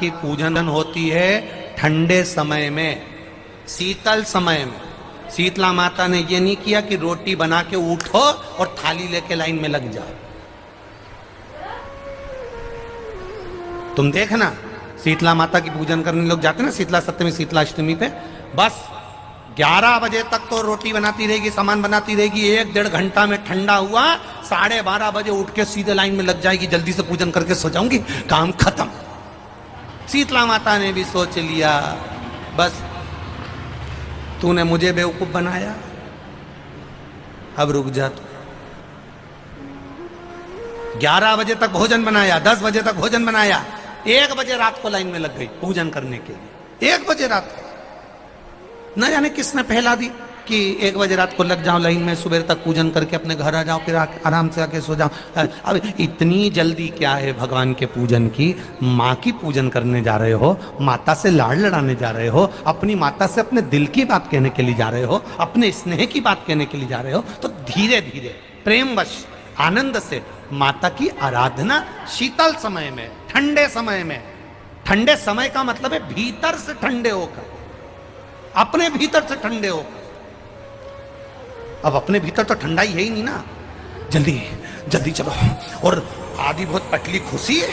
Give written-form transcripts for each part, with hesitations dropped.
की पूजन होती है ठंडे समय में, शीतल समय में। शीतला माता ने ये नहीं किया कि रोटी बना के उठो और थाली लेके लाइन में लग जाओ। तुम देखना शीतला माता की पूजन करने लोग जाते ना शीतला सप्तमी शीतला अष्टमी पे, बस 11 बजे तक तो रोटी बनाती रहेगी, सामान बनाती रहेगी। 1-1.5 घंटा में ठंडा हुआ, 12:30 बजे उठ के सीधे लाइन में लग जाएगी, जल्दी से पूजन करके सो जाऊंगी, काम खत्म। शीतला माता ने भी सोच लिया बस तूने मुझे बेवकूफ बनाया, अब रुक जा तू। 11 बजे तक भोजन बनाया, 10 बजे तक भोजन बनाया, 1 बजे रात को लाइन में लग गई पूजन करने के लिए। 1 बजे रात को न जाने किसने फैला दी कि 1 बजे रात को लग जाओ लाइन में, सुबह तक पूजन करके अपने घर आ जाओ, फिर आराम से आके सो जाओ। अब इतनी जल्दी क्या है भगवान के पूजन की? माँ की पूजन करने जा रहे हो, माता से लाड़ लड़ाने जा रहे हो, अपनी माता से अपने दिल की बात कहने के लिए जा रहे हो, अपने स्नेह की बात कहने के लिए जा रहे हो, तो धीरे धीरे प्रेमवश आनंद से माता की आराधना शीतल समय में, ठंडे समय में। ठंडे समय का मतलब है भीतर से ठंडे होकर, अपने भीतर से ठंडे होकर। अब अपने भीतर तो ठंडा ही है ही नहीं ना, जल्दी जल्दी चलो। और आधी बहुत पतली खुशी है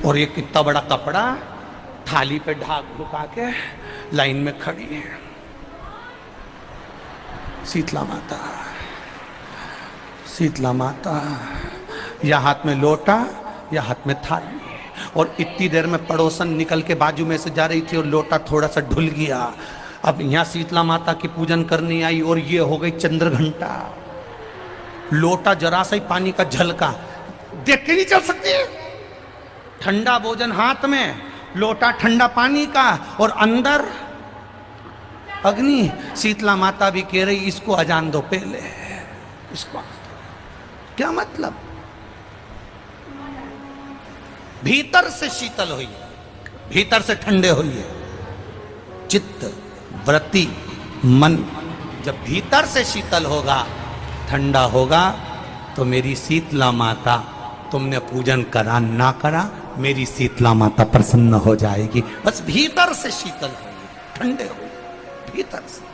और ये कितना बड़ा कपड़ा थाली पे ढाक ढुका के लाइन में खड़ी है शीतला माता। शीतला माता या हाथ में लोटा या हाथ में थाली, और इतनी देर में पड़ोसन निकल के बाजू में से जा रही थी और लोटा थोड़ा सा ढुल गया। अब यहाँ शीतला माता की पूजन करनी आई और ये हो गई चंद्र घंटा। लोटा जरा सा ही पानी का झलका, देख के नहीं चल सकती। ठंडा भोजन हाथ में, लोटा ठंडा पानी का, और अंदर अग्नि। शीतला माता भी कह रही इसको अजान दो पहले, इसको। क्या मतलब? भीतर से शीतल हुई, भीतर से ठंडे हुई। चित्त वृत्ति मन जब भीतर से शीतल होगा, ठंडा होगा, तो मेरी शीतला माता, तुमने पूजन करा ना करा, मेरी शीतला माता प्रसन्न हो जाएगी। बस भीतर से शीतल होगी, ठंडे होगी भीतर से।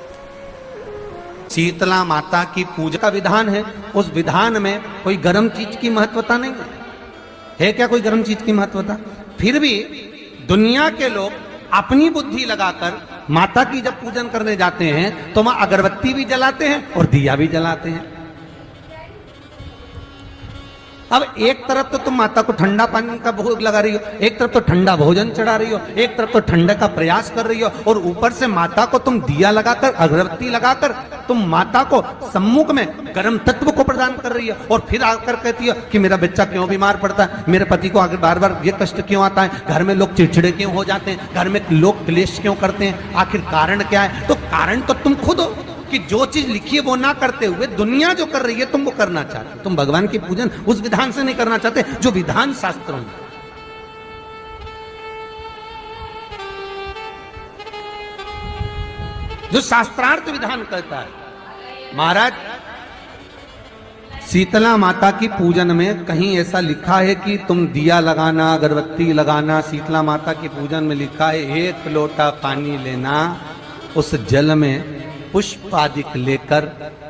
शीतला माता की पूजा का विधान है, उस विधान में कोई गर्म चीज की महत्वता नहीं है। क्या कोई गर्म चीज की महत्वता? फिर भी दुनिया के लोग अपनी बुद्धि लगाकर माता की जब पूजन करने जाते हैं तो वहां अगरबत्ती भी जलाते हैं और दिया भी जलाते हैं। अब एक तरफ तो तुम माता को ठंडा पानी का भोग लगा रही हो, एक तरफ तो ठंडा भोजन चढ़ा रही हो, एक तरफ तो ठंडे का प्रयास कर रही हो, और ऊपर से माता को तुम दिया लगाकर, अगरबत्ती लगाकर तुम माता को सम्मुख में गर्म तत्व को प्रदान कर रही हो। और फिर आकर कहती हो कि मेरा बच्चा क्यों बीमार पड़ता है, मेरे पति को आगे बार बार ये कष्ट क्यों आता है, घर में लोग चिड़चिड़े क्यों हो जाते हैं, घर में लोग क्लेश क्यों करते हैं, आखिर कारण क्या है? तो कारण तो तुम खुद हो कि जो चीज लिखी है वो ना करते हुए दुनिया जो कर रही है तुम वो करना चाहते। तुम भगवान की पूजन उस विधान से नहीं करना चाहते जो विधान शास्त्रों में। जो शास्त्रार्थ विधान कहता है। महाराज, शीतला माता की पूजन में कहीं ऐसा लिखा है कि तुम दिया लगाना, अगरबत्ती लगाना? शीतला माता की पूजन में लिखा है 1 लोटा पानी लेना, उस जल में पुष्प आदि लेकर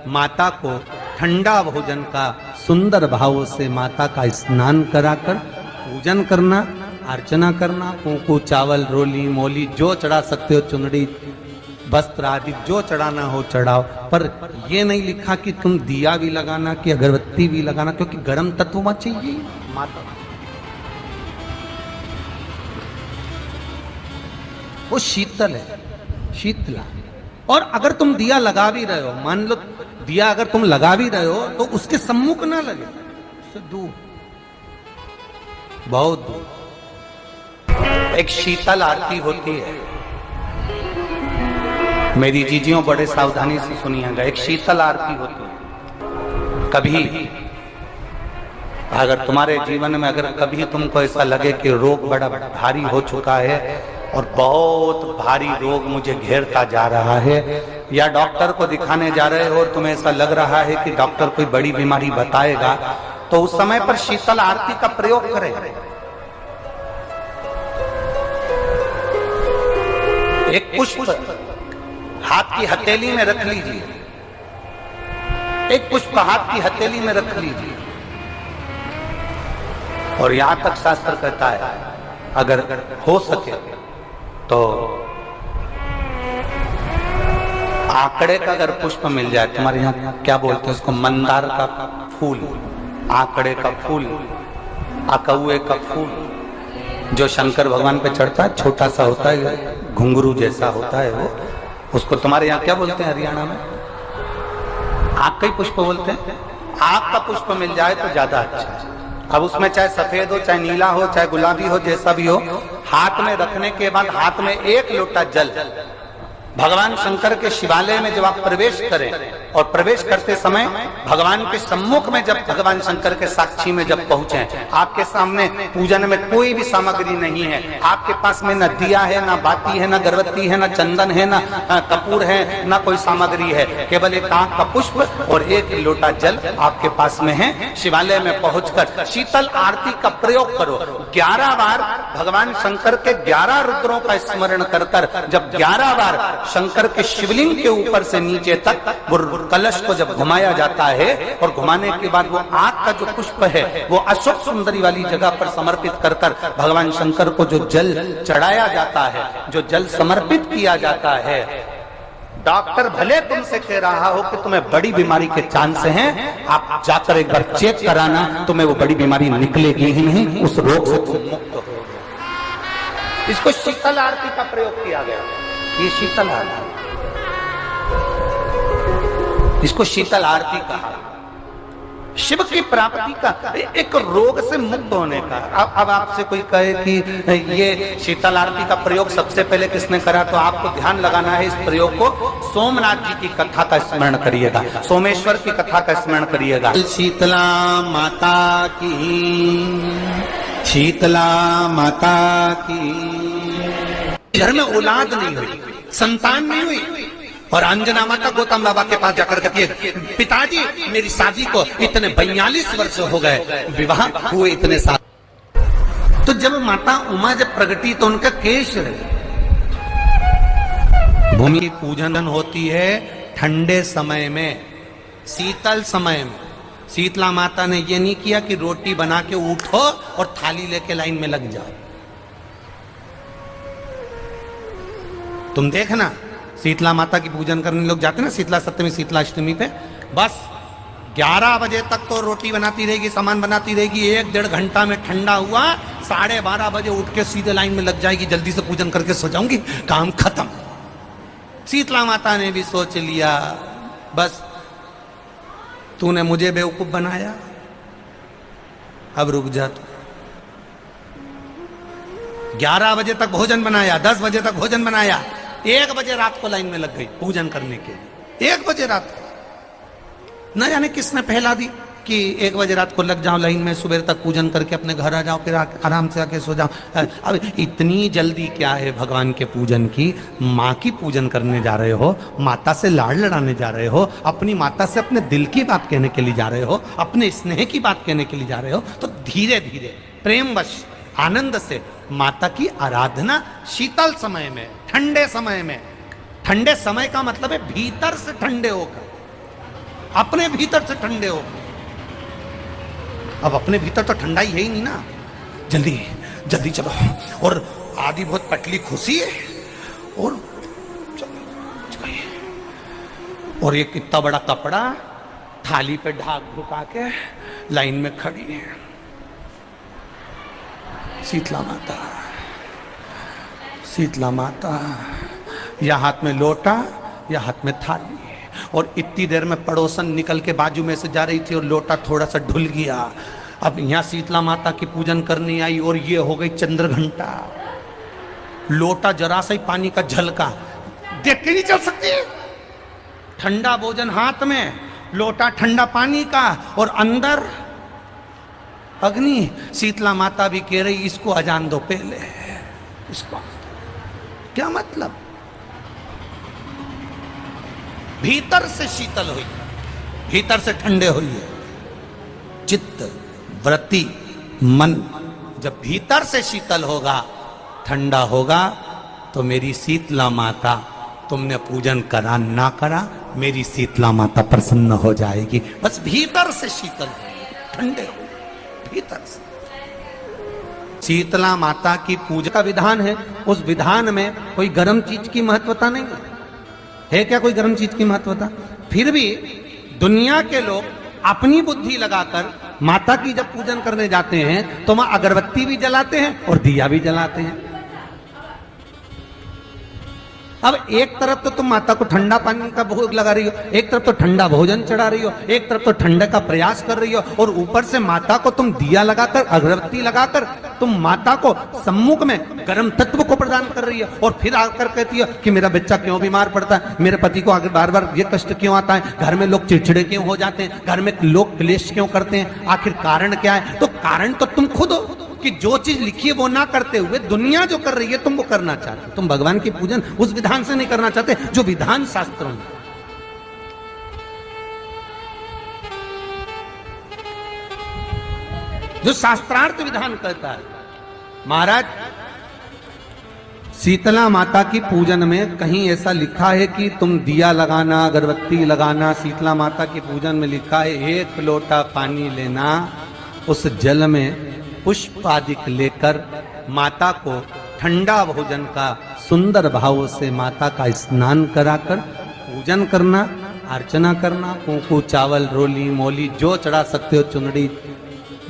माता को ठंडा भोजन का सुंदर भाव से माता का स्नान कराकर पूजन करना, अर्चना करना, कुंकू चावल रोली मोली जो चढ़ा सकते हो, चुनरी वस्त्र आदि जो चढ़ाना हो चढ़ाओ। पर यह नहीं लिखा कि तुम दिया भी लगाना कि अगरबत्ती भी लगाना, क्योंकि गर्म तत्व वहां चाहिए माता। वो शीतल है, शीतला। और अगर तुम दिया लगा भी रहे हो, मान लो दिया अगर तुम लगा भी रहे हो तो उसके सम्मुख ना लगे, उससे दूर, बहुत दूर। एक शीतल आरती होती है, मेरी जीजियों बड़े सावधानी से सुनिएगा। एक शीतल आरती होती है। कभी अगर तुम्हारे जीवन में अगर कभी तुमको ऐसा लगे कि रोग बड़ा भारी हो चुका है और बहुत भारी रोग मुझे घेरता जा रहा है, या डॉक्टर को दिखाने जा रहे हो और तुम्हें ऐसा लग रहा है कि डॉक्टर कोई बड़ी बीमारी बताएगा, तो उस समय पर शीतल आरती का प्रयोग करें। एक पुष्प हाथ की हथेली में रख लीजिए, एक पुष्प हाथ की हथेली में रख लीजिए, और यहां तक शास्त्र कहता है अगर हो सके तो आंकड़े का अगर पुष्प मिल जाए, तुम्हारे यहाँ क्या बोलते हैं उसको, मंदार का फूल, आंकड़े का फूल, अकौए का फूल जो शंकर भगवान पे चढ़ता है, छोटा सा होता है, घुंघरू जैसा होता है वो, उसको तुम्हारे यहाँ क्या बोलते हैं हरियाणा में? आग का ही पुष्प बोलते हैं। आग का पुष्प मिल जाए तो ज्यादा अच्छा है। अब उसमें चाहे सफेद हो, चाहे नीला हो, चाहे गुलाबी हो, जैसा भी हो, हाथ में रखने के बाद हाथ में एक लोटा जल, भगवान शंकर के शिवालय में जब आप प्रवेश करें और प्रवेश करते समय भगवान के सम्मुख में जब भगवान शंकर के साक्षी में जब पहुंचे, आपके सामने पूजन में कोई भी सामग्री नहीं है, आपके पास में न दिया है, न बाती है, न गर्भवती है, न चंदन है, न कपूर है, न कोई सामग्री है, केवल एक आंख का पुष्प और एक लोटा जल आपके पास में है। शिवालय में पहुंचकर शीतल आरती का प्रयोग करो। 11 बार भगवान शंकर के 11 रुद्रों का स्मरण कर जब 11 बार शंकर के शिवलिंग के ऊपर से नीचे तक वो कलश को जब घुमाया जाता है, और घुमाने के बाद वो आग का जो पुष्प है वो अशोक सुंदरी वाली जगह पर समर्पित कर भगवान शंकर को जो जल चढ़ाया जाता है, जो जल समर्पित किया जाता है, डॉक्टर भले तुमसे कह रहा हो कि तुम्हें बड़ी बीमारी के चांस हैं, आप जाकर एक बार चेक कराना, तुम्हें वो बड़ी बीमारी निकलेगी ही नहीं, उस रोग से तुम मुक्त हो। इसको शीतल आरती का प्रयोग किया गया। ये शीतल आरती, इसको शीतल आरती कहा। शिव की प्राप्ति का, एक रोग से मुक्त होने का। अब आपसे कोई कहे कि ये शीतल आरती का प्रयोग सबसे पहले किसने करा, तो आपको ध्यान लगाना है, इस प्रयोग को सोमनाथ जी की कथा का स्मरण करिएगा, सोमेश्वर की कथा का स्मरण करिएगा। शीतला माता की, शीतला माता की। घर में औलाद नहीं हुई, संतान नहीं हुई, और अंजना माता गौतम बाबा के पास जाकर कहती है, पिताजी मेरी शादी को इतने 42 वर्ष हो गए, विवाह हुए इतने साल। तो जब माता उमा जब प्रगटी तो उनका केश भूमि की पूजन होती है ठंडे समय में, शीतल समय में। शीतला माता ने ये नहीं किया कि रोटी बना के उठो और थाली लेके लाइन में लग जाओ। तुम देखना शीतला माता की पूजन करने लोग जाते ना शीतला सप्तमी, शीतला अष्टमी पे, बस 11 बजे तक तो रोटी बनाती रहेगी, सामान बनाती रहेगी, 1-1.5 घंटा में ठंडा हुआ, 12:30 बजे उठ के सीधे लाइन में लग जाएगी, जल्दी से पूजन करके सो जाऊंगी, काम खत्म। शीतला माता ने भी सोच लिया, बस तूने मुझे बेवकूफ बनाया, अब रुक जा तू। 11 बजे तक भोजन बनाया, 10 बजे तक भोजन बनाया, 1 बजे रात को लाइन में लग गई पूजन करने के लिए। 1 बजे रात को, न जाने किसने पहला दी कि 1 बजे रात को लग जाओ लाइन में, सुबह तक पूजन करके अपने घर आ जाओ, फिर आराम से आके सो जाओ। अब इतनी जल्दी क्या है भगवान के पूजन की? माँ की पूजन करने जा रहे हो, माता से लाड़ लड़ाने जा रहे हो, अपनी माता से अपने दिल की बात कहने के लिए जा रहे हो, अपने स्नेह की बात कहने के लिए जा रहे हो, तो धीरे धीरे प्रेमवश आनंद से माता की आराधना शीतल समय में, ठंडे समय में। ठंडे समय का मतलब है भीतर से ठंडे होकर, अपने भीतर से ठंडे होकर। अब अपने भीतर तो ठंडाई है ही नहीं ना, जल्दी जल्दी चलो, और आधी बहुत पतली खुशी है, और और ये इतना बड़ा कपड़ा थाली पे ढाक ढुका के लाइन में खड़ी है शीतला माता। शीतला माता, या हाथ में लोटा या हाथ में थाली, और इतनी देर में पड़ोसन निकल के बाजू में से जा रही थी और लोटा थोड़ा सा ढुल गया। अब यहाँ शीतला माता की पूजन करनी आई और ये हो गई चंद्र घंटा। लोटा जरा सा ही पानी का झलका, देख के नहीं चल सकती। ठंडा भोजन हाथ में, लोटा ठंडा पानी का, और अंदर अग्नि। शीतला माता भी कह रही इसको अजान दो पहले, इसको। क्या मतलब? भीतर से शीतल हुई, भीतर से ठंडे हुई है। चित्त, वृत्ति, मन जब भीतर से शीतल होगा, ठंडा होगा, तो मेरी शीतला माता, तुमने पूजन करा ना करा, मेरी शीतला माता प्रसन्न हो जाएगी। बस भीतर से शीतल हो, ठंडे हो भीतर से। शीतला माता की पूजा का विधान है, उस विधान में कोई गर्म चीज की महत्वता नहीं है क्या? कोई गर्म चीज की महत्वता? फिर भी दुनिया के लोग अपनी बुद्धि लगाकर माता की जब पूजन करने जाते हैं तो वहां अगरबत्ती भी जलाते हैं और दिया भी जलाते हैं। अब एक तरफ तो तुम माता को ठंडा पानी का भोग लगा रही हो, एक तरफ तो ठंडा भोजन चढ़ा रही हो, एक तरफ तो ठंडे का प्रयास कर रही हो, और ऊपर से माता को तुम दिया लगाकर, अगरबत्ती लगाकर तुम माता को सम्मुख में गर्म तत्व को प्रदान कर रही हो, और फिर आकर कहती हो कि मेरा बच्चा क्यों बीमार पड़ता है, मेरे पति को आगे बार बार ये कष्ट क्यों आता है, घर में लोग चिड़चिड़े क्यों हो जाते हैं, घर में लोग क्लेश क्यों करते हैं, आखिर कारण क्या है? तो कारण तो तुम खुद हो कि जो चीज लिखी है वो ना करते हुए दुनिया जो कर रही है तुम वो करना चाहते हो। तुम भगवान की पूजन उस विधान से नहीं करना चाहते जो विधान शास्त्रों में। जो शास्त्रार्थ विधान कहता है। महाराज, शीतला माता की पूजन में कहीं ऐसा लिखा है कि तुम दिया लगाना, अगरबत्ती लगाना? शीतला माता की पूजन में लिखा है 1 लोटा पानी लेना, उस जल में पुष्प आदि लेकर माता को ठंडा भोजन का सुंदर भाव से माता का स्नान कराकर पूजन करना, अर्चना करना, कुंकू, चावल, रोली, मोली जो चढ़ा सकते हो, चुनरी,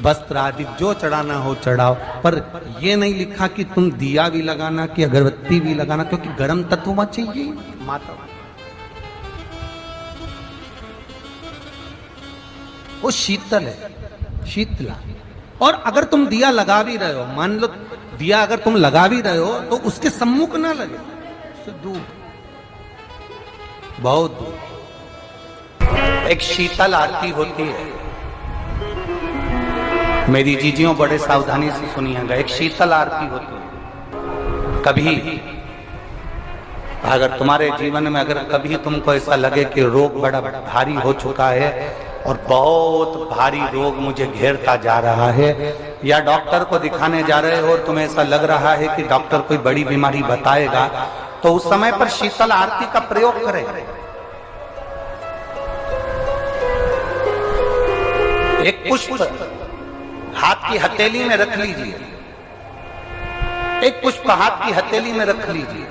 वस्त्र आदि जो चढ़ाना हो चढ़ाओ, पर यह नहीं लिखा कि तुम दिया भी लगाना कि अगरबत्ती भी लगाना, क्योंकि गर्म तत्व वहां चाहिए माता। वो शीतल है, शीतला। और अगर तुम दिया लगा भी रहे हो, मान लो दिया अगर तुम लगा भी रहे हो तो उसके सम्मुख ना लगे, उससे दूर, बहुत दूर। एक शीतल आरती होती है, मेरी जीजियों बड़े सावधानी से सुनिएगा। एक शीतल आरती होती है। कभी अगर तुम्हारे जीवन में अगर कभी तुमको ऐसा लगे कि रोग बड़ा भारी हो चुका है और बहुत भारी रोग मुझे घेरता जा रहा है, या डॉक्टर को दिखाने जा रहे हो और तुम्हें ऐसा लग रहा है कि डॉक्टर कोई बड़ी बीमारी बताएगा, तो उस समय पर शीतल आरती का प्रयोग करें। एक पुष्प हाथ की हथेली में रख लीजिए, एक पुष्प हाथ की हथेली में रख लीजिए,